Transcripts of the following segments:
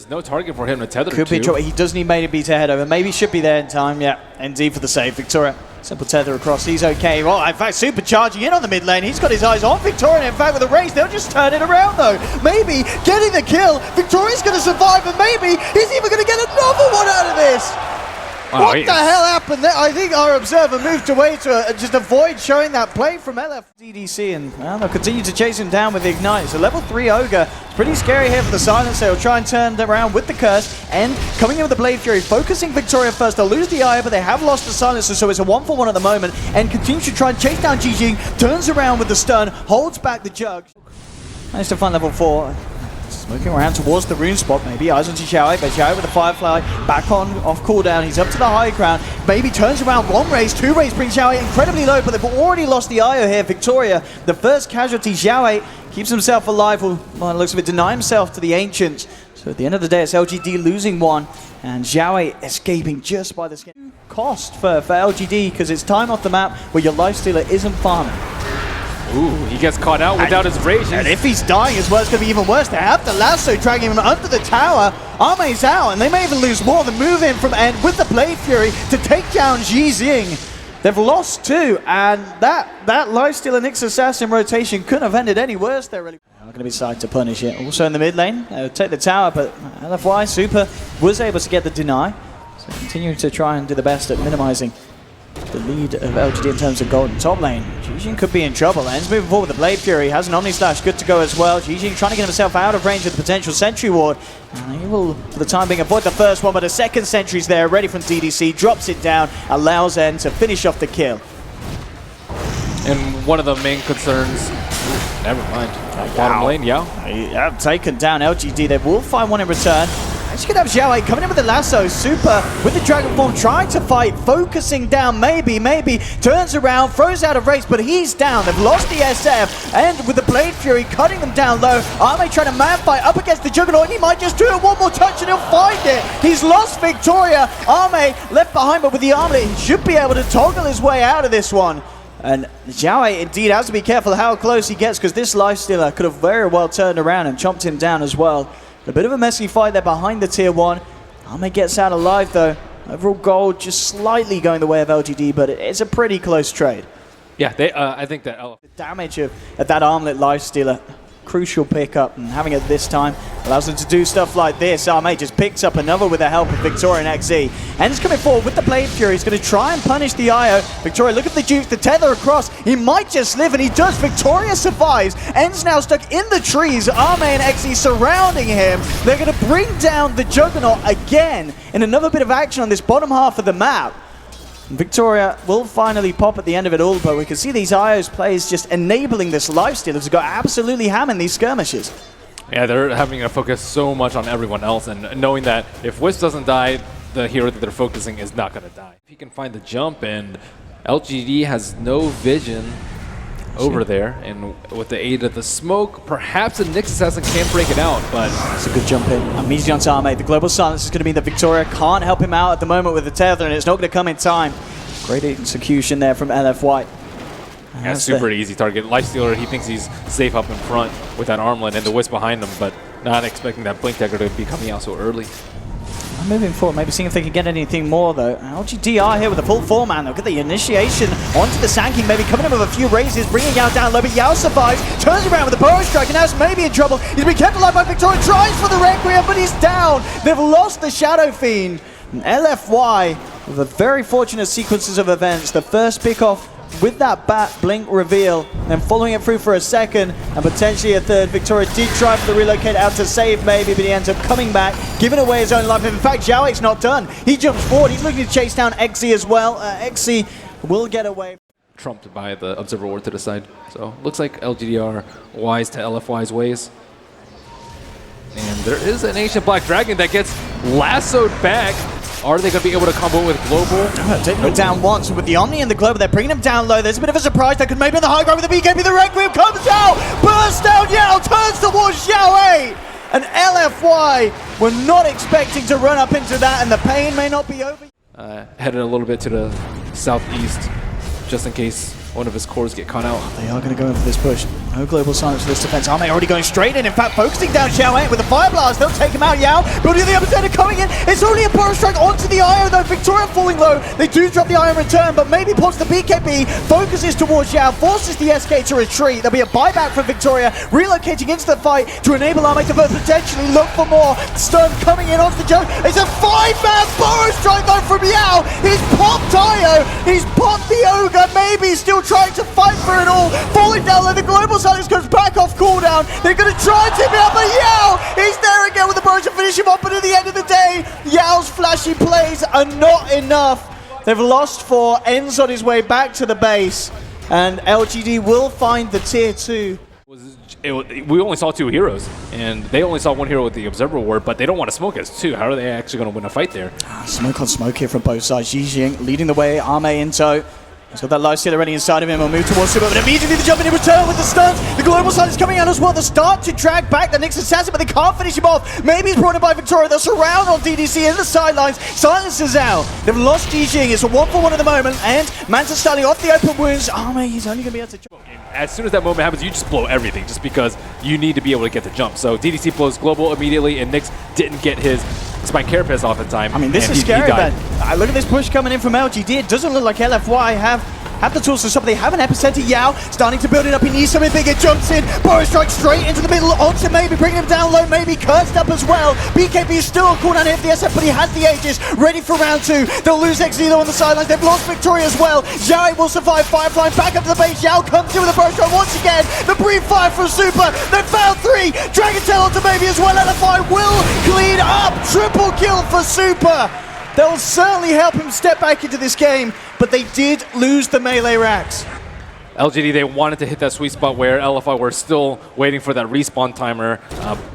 is no target for him to tether Could to. be trouble. He does need Maybe to head over. Maybe should be there in time. Yeah, indeed for the save. Victoria, simple tether across. He's okay. Well, in fact, supercharging in on the mid lane. He's got his eyes on Victoria. In fact, with the race, they'll just turn it around though. Maybe getting the kill. Victoria's going to survive, and maybe he's even going to get another one out of this. Wow, what the hell happened there? I think our observer moved away to just avoid showing that play from DDC, and well, they'll continue to chase him down with the Ignite. So level 3 Ogre, it's pretty scary here for the Silencer. He'll try and turn it around with the Curse, and coming in with the Blade Fury, focusing Victoria first. They'll lose the Eye, but they have lost the Silencer, so it's a 1-for-1 at the moment, and continues to try and chase down Jijing, turns around with the stun, holds back the Jug. Managed to find level 4. Smoking around towards the rune spot, maybe eyes on Xiaowei, but Xiaowei with the Firefly back on, off cooldown. He's up to the high ground. Maybe turns around, one raise, two raise, brings Xiaowei incredibly low, but they've already lost the IO here. Victoria, the first casualty. Xiaowei keeps himself alive, will, well, it looks of it, deny himself to the Ancients. So at the end of the day, it's LGD losing one, and Xiaowei escaping just by the skin. Cost for LGD, because it's time off the map where your Lifestealer isn't farming. Ooh, he gets caught out without his rage. And if he's dying as well, it's going to be even worse. They have the lasso dragging him under the tower. Ame's out, and they may even lose more than move in from end with the Blade Fury to take down Jijing. They've lost 2, and that Lifestealer Nyx Assassin rotation couldn't have ended any worse there, really. Not going to be side to punish it. Also in the mid lane, they'll take the tower, but LFY Super was able to get the deny. So continuing to try and do the best at minimizing the lead of LGD in terms of gold in top lane. Jijing could be in trouble. Ends moving forward with the Blade Fury. Has an Omni Slash good to go as well. Jijing trying to get himself out of range of the potential Sentry Ward. He will, for the time being, avoid the first one, but a second Sentry's there, ready from DDC. Drops it down, allows N to finish off the kill. And one of the main concerns... Ooh, never mind. Bottom lane, yeah. Have taken down LGD. They will find one in return. As you can have Xiaowei coming in with the lasso, Super with the Dragon Form trying to fight, focusing down Maybe, turns around, throws out of race, but he's down. They've lost the SF, and with the Blade Fury cutting them down low, Ame trying to man fight up against the Juggernaut, and he might just do it one more touch and he'll find it. He's lost Victoria. Ame left behind, but with the armlet, he should be able to toggle his way out of this one. And Xiaowei indeed has to be careful how close he gets, because this Lifestealer could have very well turned around and chomped him down as well. A bit of a messy fight there behind the tier 1. Ame gets out alive though. Overall gold just slightly going the way of LGD, but it's a pretty close trade. Yeah, I think that the damage of that armlet Lifestealer, crucial pickup, and having it this time allows them to do stuff like this. Ame just picks up another with the help of Victoria and XZ. And he's coming forward with the Blade Fury. He's going to try and punish the IO. Victoria, look at the juke, the tether across. He might just live, and he does. Victoria survives. End's now stuck in the trees. Ame and XZ surrounding him. They're going to bring down the Juggernaut again in another bit of action on this bottom half of the map. Victoria will finally pop at the end of it all, but we can see these IO's plays just enabling this Lifestealer to go absolutely ham in these skirmishes. Yeah, they're having to focus so much on everyone else, and knowing that if Wisp doesn't die, the hero that they're focusing is not going to die. If he can find the jump, and LGD has no vision over there, and with the aid of the smoke, perhaps a Nyx Assassin can break it out, but... It's a good jump in. Immediately onto Ame. The global silence is going to mean that Victoria can't help him out at the moment with the tether, and it's not going to come in time. Great execution there from LFY. Yeah, super easy target. Lifestealer, he thinks he's safe up in front with that armlet and the Wisp behind him, but not expecting that Blink Dagger to be coming out so early. Moving forward, maybe seeing if they can get anything more though. LGD are here with a full 4-man. Look at the initiation onto the Sand maybe coming in with a few raises, bringing Yao down low, but Yao survives, turns around with the Burrow Strike, and now it's maybe in trouble. He's been kept alive by Victoria, tries for the Requiem, but he's down. They've lost the Shadow Fiend. And LFY, with a very fortunate sequences of events. The first pick off with that bat blink reveal, then following it through for a second, and potentially a third. Victoria did try for the relocate out to save Maybe, but he ends up coming back, giving away his own life. In fact, Xiaowei's not done. He jumps forward. He's looking to chase down XZ as well. XZ will get away. Trumped by the Observer Ward to the side. So looks like LGD are wise to LFY's ways. And there is an Ancient Black Dragon that gets lassoed back. Are they going to be able to combo with Global? Taking him down once with the Omni and the Global. They're bringing him down low. There's a bit of a surprise. That could maybe on the high ground with the BKB. The Requiem comes out. Bursts down. Yao turns towards Xiaowei. And LFY were not expecting to run up into that, and the pain may not be over. Headed a little bit to the southeast, just in case one of his cores get caught out. They are going to go in for this push. No global silence for this defense. Ame already going straight in fact, focusing down Xiao with the Fire Blast. They'll take him out. Yao building the upper coming in. It's only a Burrow Strike onto the Io though. Victoria falling low. They do drop the Io in return, but maybe pops the BKB. Focuses towards Xiao, forces the SK to retreat. There'll be a buyback from Victoria, relocating into the fight to enable Ame to potentially look for more. Stun coming in onto the jump. It's a 5-man Burrow Strike though from Yao. He's popped Io. He's popped the Ogre. Maybe still trying to fight for it all. Falling down low. The global silence goes back off cooldown. They're going to try and tip it up, but Yao, he's there again with the Burrow to finish him off. But at the end of the day, Yao's flashy plays are not enough. They've lost 4, ends on his way back to the base, and LGD will find the tier 2. We only saw 2 heroes, and they only saw 1 hero with the Observer Ward, but they don't want to smoke us too. How are they actually going to win a fight there? Smoke on smoke here from both sides. Jijing leading the way, Ame in tow. He's got that lifesteal already inside of him. He'll move towards Super, but immediately the jump in return with the stuns. The global side is coming out as well. They start to drag back the Nyx Assassin, but they can't finish him off. Maybe he's brought in by Victoria. They'll surround on DDC in the sidelines. Silences out. They've lost Jijing. It's a 1-for-1 at the moment, and Manta starting off the open wounds. Ame, he's only going to be able to jump. As soon as that moment happens, you just blow everything just because you need to be able to get the jump. So DDC blows global immediately, and Nyx didn't get his Spine Carapace off in time. I mean, this is scary, but look at this push coming in from LGD. It doesn't look like LFY have the tools to stop. They have an epicenter. Yao starting to build it up. He needs something bigger. Jumps in. Burrow Strike straight into the middle. Onto Maybe, bringing him down low. Maybe cursed up as well. BKB is still on cooldown here for the SF, but he has the Aegis ready for round 2. They'll lose Exilo on the sidelines. They've lost Victoria as well. Zhao will survive. Firefly back up to the base. Yao comes in with a Burrow Strike once again. The brief fire from Super. They found 3. Dragon Tail onto Maybe as well. LFI will clean up. Triple kill for Super. They'll certainly help him step back into this game, but they did lose the melee racks. LGD, they wanted to hit that sweet spot where LFI were still waiting for that respawn timer,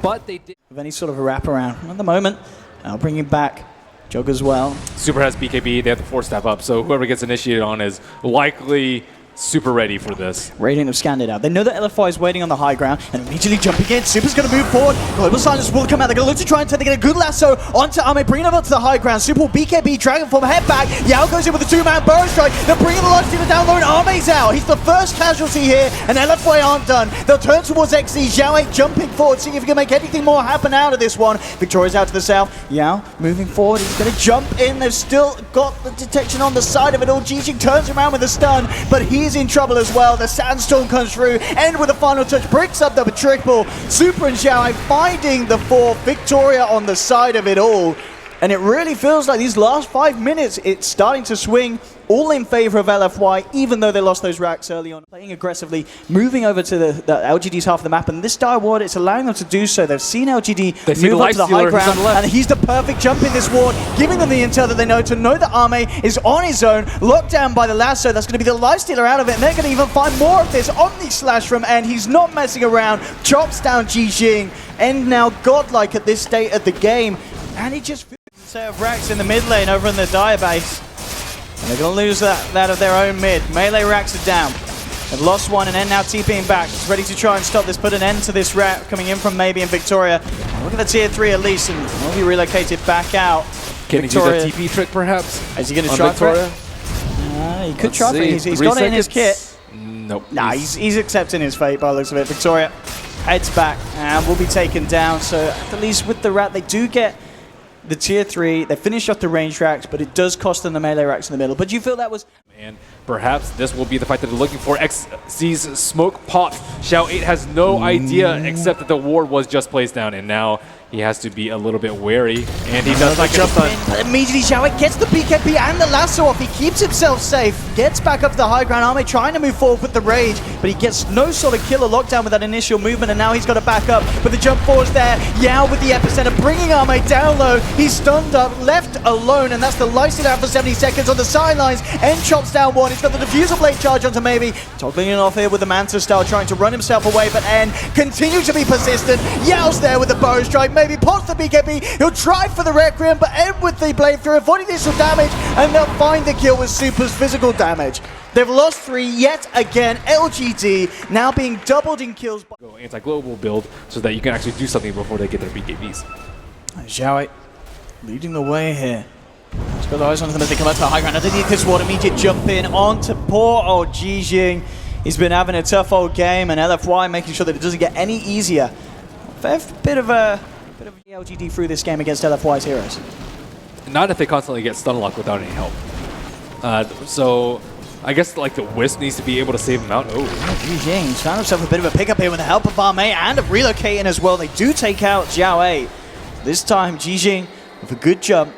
but they did. With any sort of a wraparound at the moment, I'll bring him back. Jug as well. Super has BKB, they have the 4-step up, so whoever gets initiated on is likely super ready for this. Radiant have scanned it out. They know that LFI is waiting on the high ground and immediately jumping in. Super's going to move forward. Global Silence will come out. They're going to look to try and they get a good lasso onto Ame, bringing him up to the high ground. Super will BKB, Dragon Form, head back. Yao goes in with a 2-man Burrow Strike. They're bringing the large team down low and Ame's out. He's the first casualty here and LFI aren't done. They'll turn towards XZ. Xiao jumping forward, seeing if he can make anything more happen out of this one. Victoria's out to the south. Yao moving forward. He's going to jump in. They've still got the detection on the side of it all. Jijing turns around with a stun, but he's in trouble as well. The Sandstorm comes through, and with a final touch, breaks up the triple. Super and Xiao finding the 4th. Victoria on the side of it all. And it really feels like these last 5 minutes, it's starting to swing all in favor of LFY, even though they lost those racks early on. Playing aggressively, moving over to the LGD's half of the map, and this dire ward, it's allowing them to do so. They've seen LGD move up to the high ground, and he's the perfect jump in this ward, giving them the intel that they know to know that Ame is on his own, locked down by the lasso. That's going to be the lifestealer out of it, and they're going to even find more of this on the slash from End. He's not messing around, chops down Jijing, and now Godlike at this state of the game, and he just set of racks in the mid lane over in the dire base. And they're going to lose that of their own mid. Melee racks are down. They've lost one and End now TPing back. He's ready to try and stop this, put an end to this rack coming in from Maybe and Victoria. Look at the tier 3 at least, and will be relocated back out. Can Victoria, he do that TP trick perhaps? Is he going to try Victoria? He could try for it. He's got it in his kit. Nope. Nah, he's accepting his fate by the looks of it. Victoria heads back and will be taken down. So at least with the rat, they do get the tier 3, they finish off the range racks, but it does cost them the melee racks in the middle. But do you feel that was... And perhaps this will be the fight that they're looking for. XZ's smoke pops. Xiao 8 has no idea except that the ward was just placed down, and now he has to be a little bit wary, and he does not jump in. But immediately Xiao 8 gets the BKB and the lasso off. He keeps himself safe, gets back up to the high ground. Ame trying to move forward with the rage, but he gets no sort of kill or lockdown with that initial movement, and now he's got to back up. But the jump forwards there. Yao with the epicenter, bringing Ame down low. He's stunned up, left alone, and that's the lifesteal out for 70 seconds on the sidelines. End chops down one. He's got the diffuser blade charge onto Maybe. Toggling it off here with the Manta style, trying to run himself away, but End continues to be persistent. Yao's there with the Burrow Strike. Maybe pops the BKB. He'll try for the Requiem, but End with the blade through, avoiding initial damage, and they'll find the kill with Super's physical damage. They've lost 3 yet again. LGD now being doubled in kills. Go anti-global build so that you can actually do something before they get their BKBs. Xiao leading the way here. He's got the eyes on them as they come out to the high ground. Underneath this ward, immediate jump in onto poor old Jijing. He's been having a tough old game, and LFY making sure that it doesn't get any easier. Fair bit of LGD through this game against LFY's heroes. Not if they constantly get stun locked without any help. So I guess like the Wisp needs to be able to save him out. Oh, Jijing's found himself a bit of a pickup here with the help of Ame and of relocating as well. They do take out Xiao. This time, Jijing with a good jump.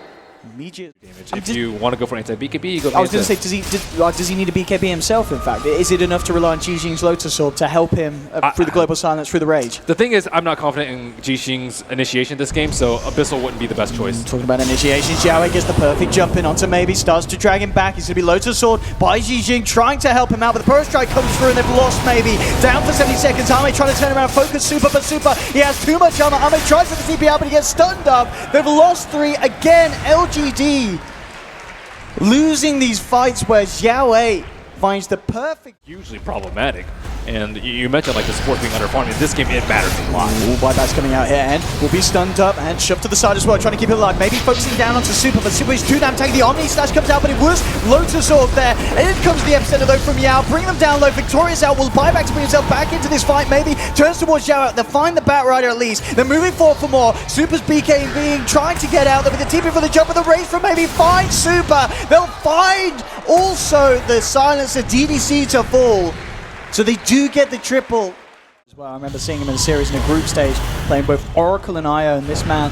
Immediate damage. If you want to go for anti-BKB, you go for I was going to say, does he need a BKB himself, in fact? Is it enough to rely on Jijing's Lotus Orb to help him through the Global Silence, through the Rage? The thing is, I'm not confident in Jijing's initiation this game, so Abyssal wouldn't be the best choice. Talking about initiation, Xiao gets the perfect jump in onto Maybe, starts to drag him back. He's going to be Lotus Sword by Jijing, trying to help him out, but the Pro Strike comes through and they've lost Maybe. Down for 70 seconds, Ame trying to turn around, focus Super, but Super, he has too much armor. Ame tries to TP out, but he gets stunned up. They've lost 3 again. LGD losing these fights where Xiao finds the perfect... Hugely problematic. And you mentioned like the support being underfarmed. In this game, it matters a lot. Ooh, Buyback's coming out here and will be stunned up and shoved to the side as well, trying to keep it alive. Maybe focusing down onto Super, but Super is too damn tanky. The Omni Slash comes out, but it was Lotus Orb there. And in comes the epicenter though from Yao, bring them down low. Victorious out, will Buyback to bring himself back into this fight. Maybe turns towards Yao. They'll find the Batrider at least. They're moving forward for more. Super's BK being trying to get out there with the TP for the jump, and the race from Maybe find Super. They'll find also the Silencer DDC to fall. So they do get the triple. Well, I remember seeing him in a series in a group stage, playing both Oracle and Io, and this man,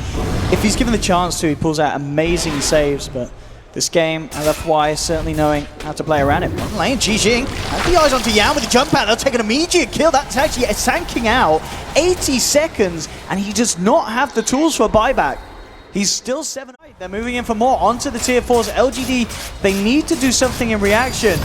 if he's given the chance to, he pulls out amazing saves, but this game, LFY is certainly knowing how to play around it. One lane, Jijing, has the eyes onto Yan with the jump out, they'll take an immediate kill. That's actually sanking out 80 seconds, and he does not have the tools for buyback. He's still 7-8. They're moving in for more onto the tier 4s. LGD, they need to do something in reaction.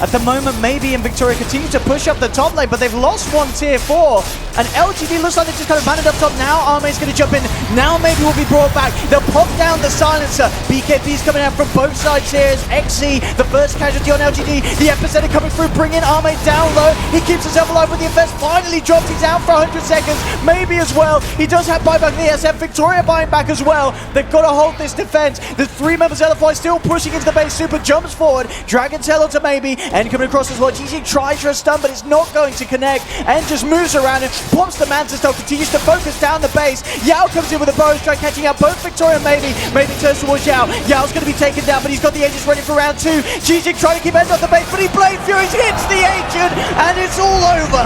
At the moment, Maybe and Victoria continue to push up the top lane, but they've lost one tier 4. And LGD looks like they're just kind of banded up top now. Ame's going to jump in. Now Maybe will be brought back. They'll pop down the silencer. BKB's coming out from both sides here as XZ, the first casualty on LGD. The epicenter coming through, bringing Ame down low. He keeps himself alive with the effects. Finally dropped. He's out for 100 seconds. Maybe as well. He does have buyback in the ESF. Victoria buying back as well. They've got to hold this defense. The 3 members of LFY still pushing into the base. Super jumps forward. Dragon Tail onto Maybe. And coming across as well. Jijing tries for a stun, but it's not going to connect. And just moves around and pops the Mantis though. Continues to focus down the base. Yao comes in with a bow strike, catching out both Victoria and Maybe. Maybe turns towards Yao. Yao's going to be taken down, but he's got the Aegis ready for round 2. Jijing trying to keep ends off the base, but he Blade Furies hits the Ancient, and it's all over.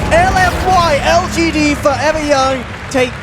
LFY, LGD Forever Young take